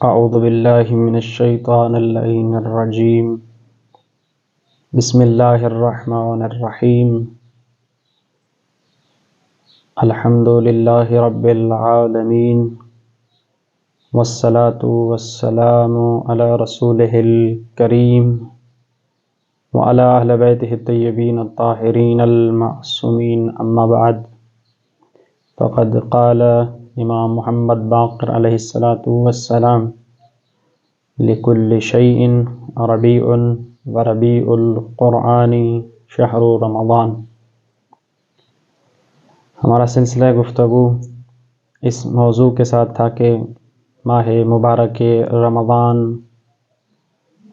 اعوذ باللہ من الشیطان اللعین الرجیم بسم اللہ الرحمن الرحیم الحمد للہ رب العالمین والصلاة والسلام علی رسولہ الکریم وعلی اہل بیتہ الطیبین الطاہرین المعصومین اما بعد فقد قال امام محمد باقر علیہ السلام لکل شیء ربیع وربیع القرآن شہر رمضان۔ ہمارا سلسلہ گفتگو اس موضوع کے ساتھ تھا کہ ماہ مبارک رمضان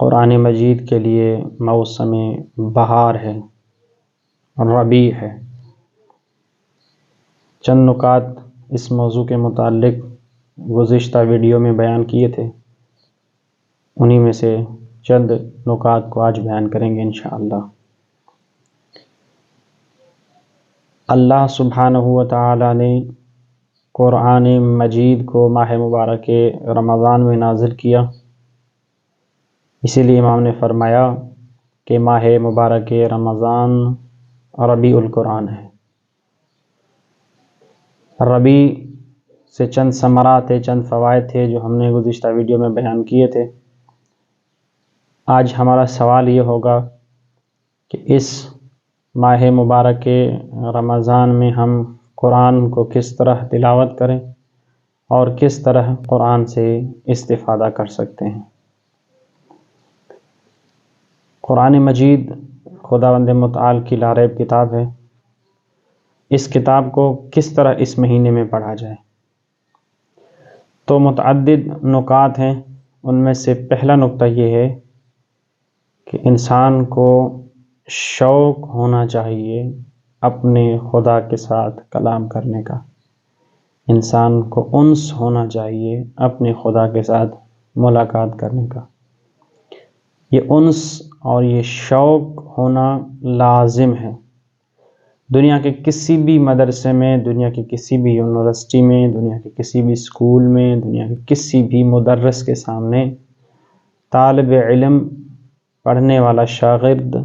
قرآن مجید کے لیے موسم بہار ہے، ربیع ہے۔ چند نکات اس موضوع کے متعلق گزشتہ ویڈیو میں بیان کیے تھے، انہی میں سے چند نکات کو آج بیان کریں گے انشاءاللہ۔ اللہ سبحانہ و تعالی نے قرآن مجید کو ماہ مبارک رمضان میں نازل کیا، اسی لیے امام نے فرمایا کہ ماہ مبارک رمضان ربیع القرآن ہے۔ ربیع سے چند ثمرات تھے، چند فوائد تھے جو ہم نے گزشتہ ویڈیو میں بیان کیے تھے۔ آج ہمارا سوال یہ ہوگا کہ اس ماہ مبارک رمضان میں ہم قرآن کو کس طرح تلاوت کریں اور کس طرح قرآن سے استفادہ کر سکتے ہیں۔ قرآن مجید خداوند متعال کی لاریب کتاب ہے۔ اس کتاب کو کس طرح اس مہینے میں پڑھا جائے تو متعدد نکات ہیں۔ ان میں سے پہلا نکتہ یہ ہے کہ انسان کو شوق ہونا چاہیے اپنے خدا کے ساتھ کلام کرنے کا، انسان کو انس ہونا چاہیے اپنے خدا کے ساتھ ملاقات کرنے کا۔ یہ انس اور یہ شوق ہونا لازم ہے۔ دنیا کے کسی بھی مدرسے میں، دنیا کے کسی بھی یونیورسٹی میں، دنیا کے کسی بھی اسکول میں، دنیا کے کسی بھی مدرس کے سامنے طالب علم، پڑھنے والا شاگرد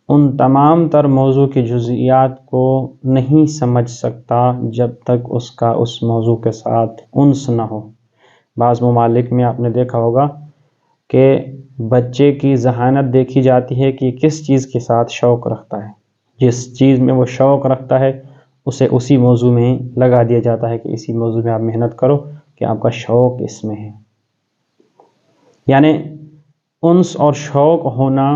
ان تمام تر موضوع کی جزئیات کو نہیں سمجھ سکتا جب تک اس کا اس موضوع کے ساتھ انس نہ ہو۔ بعض ممالک میں آپ نے دیکھا ہوگا کہ بچے کی ذہانت دیکھی جاتی ہے کہ کس چیز کے ساتھ شوق رکھتا ہے، جس چیز میں وہ شوق رکھتا ہے اسے اسی موضوع میں لگا دیا جاتا ہے کہ اسی موضوع میں آپ محنت کرو کہ آپ کا شوق اس میں ہے۔ یعنی انس اور شوق ہونا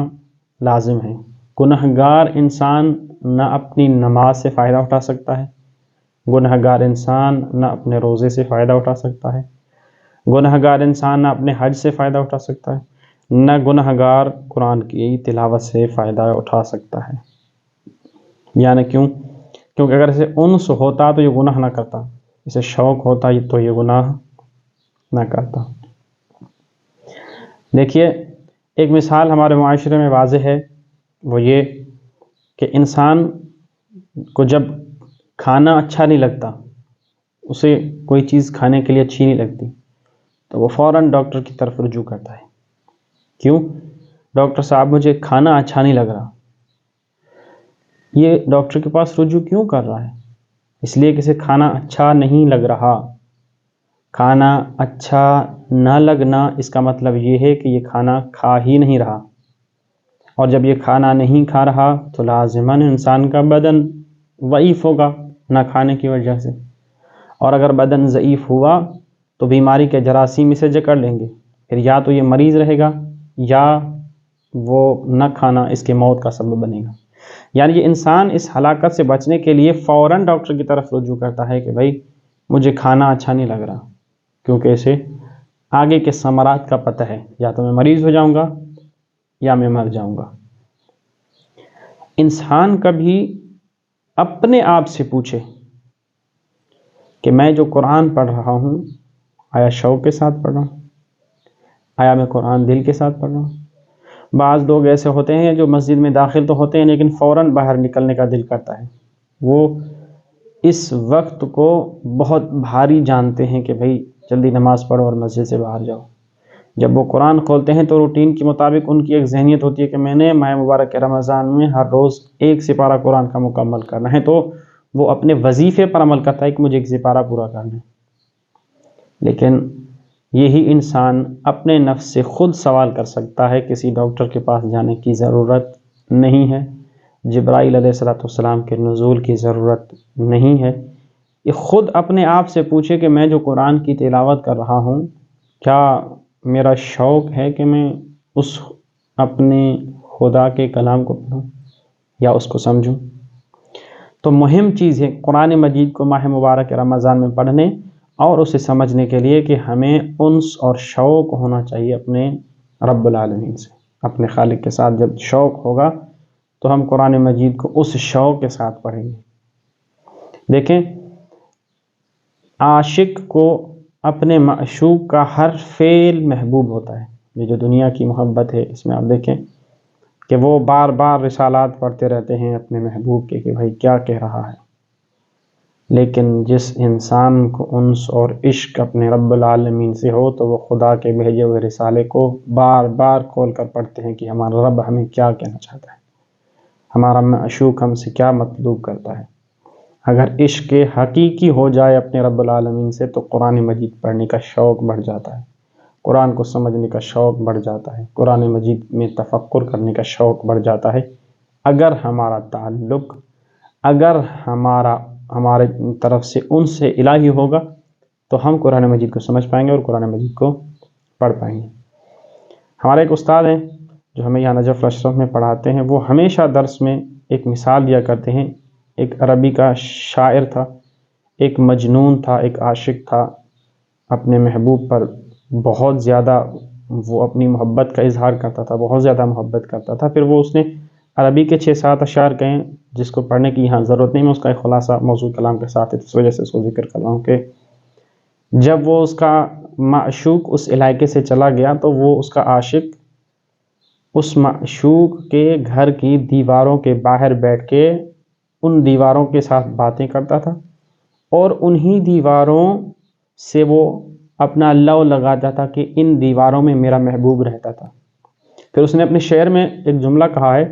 لازم ہے۔ گنہگار انسان نہ اپنی نماز سے فائدہ اٹھا سکتا ہے، گنہگار انسان نہ اپنے روزے سے فائدہ اٹھا سکتا ہے، گنہگار انسان نہ اپنے حج سے فائدہ اٹھا سکتا ہے، نہ گنہگار قرآن کی تلاوت سے فائدہ اٹھا سکتا ہے۔ یعنی کیونکہ اگر اسے انس ہوتا تو یہ گناہ نہ کرتا، اسے شوق ہوتا تو یہ گناہ نہ کرتا۔ دیکھیے، ایک مثال ہمارے معاشرے میں واضح ہے، وہ یہ کہ انسان کو جب کھانا اچھا نہیں لگتا، اسے کوئی چیز کھانے کے لیے اچھی نہیں لگتی، تو وہ فوراً ڈاکٹر کی طرف رجوع کرتا ہے۔ کیوں؟ ڈاکٹر صاحب مجھے کھانا اچھا نہیں لگ رہا۔ یہ ڈاکٹر کے پاس رجوع کیوں کر رہا ہے؟ اس لیے کہ اسے کھانا اچھا نہیں لگ رہا۔ کھانا اچھا نہ لگنا اس کا مطلب یہ ہے کہ یہ کھانا کھا ہی نہیں رہا، اور جب یہ کھانا نہیں کھا رہا تو لازماً انسان کا بدن ضعیف ہوگا نہ کھانے کی وجہ سے، اور اگر بدن ضعیف ہوا تو بیماری کے جراثیم اسے جکڑ لیں گے، پھر یا تو یہ مریض رہے گا یا وہ نہ کھانا اس کے موت کا سبب بنے گا۔ یعنی یہ انسان اس ہلاکت سے بچنے کے لیے فوراً ڈاکٹر کی طرف رجوع کرتا ہے کہ بھائی مجھے کھانا اچھا نہیں لگ رہا، کیونکہ اسے آگے کے ثمرات کا پتہ ہے، یا تو میں مریض ہو جاؤں گا یا میں مر جاؤں گا۔ انسان کبھی اپنے آپ سے پوچھے کہ میں جو قرآن پڑھ رہا ہوں آیا شوق کے ساتھ پڑھ رہا ہوں؟ آیا میں قرآن دل کے ساتھ پڑھ رہا ہوں؟ بعض لوگ ایسے ہوتے ہیں جو مسجد میں داخل تو ہوتے ہیں لیکن فوراً باہر نکلنے کا دل کرتا ہے۔ وہ اس وقت کو بہت بھاری جانتے ہیں کہ بھئی جلدی نماز پڑھو اور مسجد سے باہر جاؤ۔ جب وہ قرآن کھولتے ہیں تو روٹین کے مطابق ان کی ایک ذہنیت ہوتی ہے کہ میں نے ماہ مبارک رمضان میں ہر روز ایک سپارہ قرآن کا مکمل کرنا ہے، تو وہ اپنے وظیفے پر عمل کرتا ہے کہ مجھے ایک سپارہ پورا کرنا ہے۔ لیکن یہی انسان اپنے نفس سے خود سوال کر سکتا ہے، کسی ڈاکٹر کے پاس جانے کی ضرورت نہیں ہے، جبرائیل علیہ السلام کے نزول کی ضرورت نہیں ہے۔ یہ خود اپنے آپ سے پوچھے کہ میں جو قرآن کی تلاوت کر رہا ہوں، کیا میرا شوق ہے کہ میں اس اپنے خدا کے کلام کو پڑھوں یا اس کو سمجھوں؟ تو مہم چیز ہے قرآن مجید کو ماہ مبارک رمضان میں پڑھنے اور اسے سمجھنے کے لیے کہ ہمیں انس اور شوق ہونا چاہیے اپنے رب العالمین سے، اپنے خالق کے ساتھ۔ جب شوق ہوگا تو ہم قرآن مجید کو اس شوق کے ساتھ پڑھیں گے۔ دیکھیں، عاشق کو اپنے معشوق کا ہر فعل محبوب ہوتا ہے۔ یہ جو دنیا کی محبت ہے، اس میں آپ دیکھیں کہ وہ بار بار رسالات پڑھتے رہتے ہیں اپنے محبوب کے کہ بھائی کیا کہہ رہا ہے۔ لیکن جس انسان کو انس اور عشق اپنے رب العالمین سے ہو تو وہ خدا کے بھیجے ہوئے رسالے کو بار بار کھول کر پڑھتے ہیں کہ ہمارا رب ہمیں کیا کہنا چاہتا ہے، ہمارا معشوق ہم سے کیا مطلوب کرتا ہے۔ اگر عشق حقیقی ہو جائے اپنے رب العالمین سے تو قرآن مجید پڑھنے کا شوق بڑھ جاتا ہے، قرآن کو سمجھنے کا شوق بڑھ جاتا ہے، قرآن مجید میں تفکر کرنے کا شوق بڑھ جاتا ہے۔ اگر ہمارا تعلق، اگر ہمارے طرف سے ان سے الہی ہوگا تو ہم قرآن مجید کو سمجھ پائیں گے اور قرآن مجید کو پڑھ پائیں گے۔ ہمارے ایک استاد ہیں جو ہمیں یہاں نجف الاشرف میں پڑھاتے ہیں، وہ ہمیشہ درس میں ایک مثال دیا کرتے ہیں۔ ایک عربی کا شاعر تھا، ایک مجنون تھا، ایک عاشق تھا، اپنے محبوب پر بہت زیادہ وہ اپنی محبت کا اظہار کرتا تھا، بہت زیادہ محبت کرتا تھا۔ پھر وہ اس نے عربی کے 6-7 اشعار کہیں جس کو پڑھنے کی یہاں ضرورت نہیں، میں اس کا ایک خلاصہ موضوع کلام کے ساتھ اس وجہ سے اس کو ذکر کر رہا ہوں کہ جب وہ اس کا معشوق اس علاقے سے چلا گیا تو وہ اس کا عاشق اس معشوق کے گھر کی دیواروں کے باہر بیٹھ کے ان دیواروں کے ساتھ باتیں کرتا تھا اور انہی دیواروں سے وہ اپنا لو لگاتا تھا کہ ان دیواروں میں میرا محبوب رہتا تھا۔ پھر اس نے اپنے شعر میں ایک جملہ کہا ہے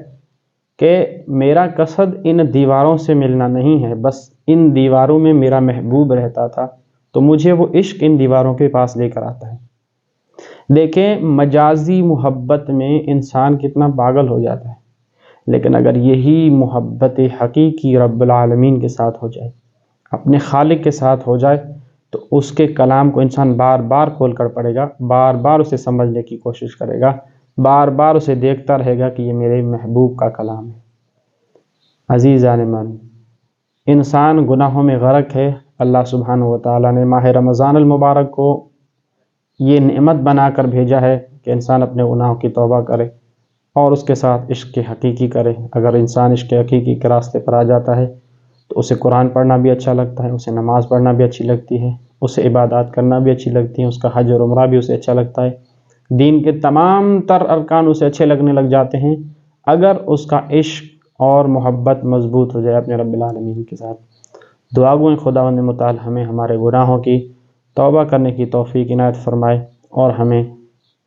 کہ میرا قصد ان دیواروں سے ملنا نہیں ہے، بس ان دیواروں میں میرا محبوب رہتا تھا تو مجھے وہ عشق ان دیواروں کے پاس لے کر آتا ہے۔ دیکھیں، مجازی محبت میں انسان کتنا پاگل ہو جاتا ہے، لیکن اگر یہی محبت حقیقی رب العالمین کے ساتھ ہو جائے، اپنے خالق کے ساتھ ہو جائے، تو اس کے کلام کو انسان بار بار کھول کر پڑھے گا، بار بار اسے سمجھنے کی کوشش کرے گا، بار بار اسے دیکھتا رہے گا کہ یہ میرے محبوب کا کلام ہے۔ عزیزان من، انسان گناہوں میں غرق ہے۔ اللہ سبحانہ و تعالیٰ نے ماہ رمضان المبارک کو یہ نعمت بنا کر بھیجا ہے کہ انسان اپنے گناہوں کی توبہ کرے اور اس کے ساتھ عشق حقیقی کرے۔ اگر انسان عشق حقیقی کے راستے پر آ جاتا ہے تو اسے قرآن پڑھنا بھی اچھا لگتا ہے، اسے نماز پڑھنا بھی اچھی لگتی ہے، اسے عبادات کرنا بھی اچھی لگتی ہیں، اس کا حج اور عمرہ بھی اسے اچھا لگتا ہے، دین کے تمام تر ارکان اسے اچھے لگنے لگ جاتے ہیں اگر اس کا عشق اور محبت مضبوط ہو جائے اپنے رب العالمین کے ساتھ۔ دعا گوئیں خداوند متعال ہمیں ہمارے گناہوں کی توبہ کرنے کی توفیق عنایت فرمائے اور ہمیں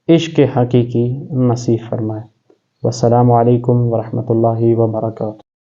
عشق حقیقی نصیب فرمائے۔ والسلام علیکم ورحمۃ اللہ وبرکاتہ۔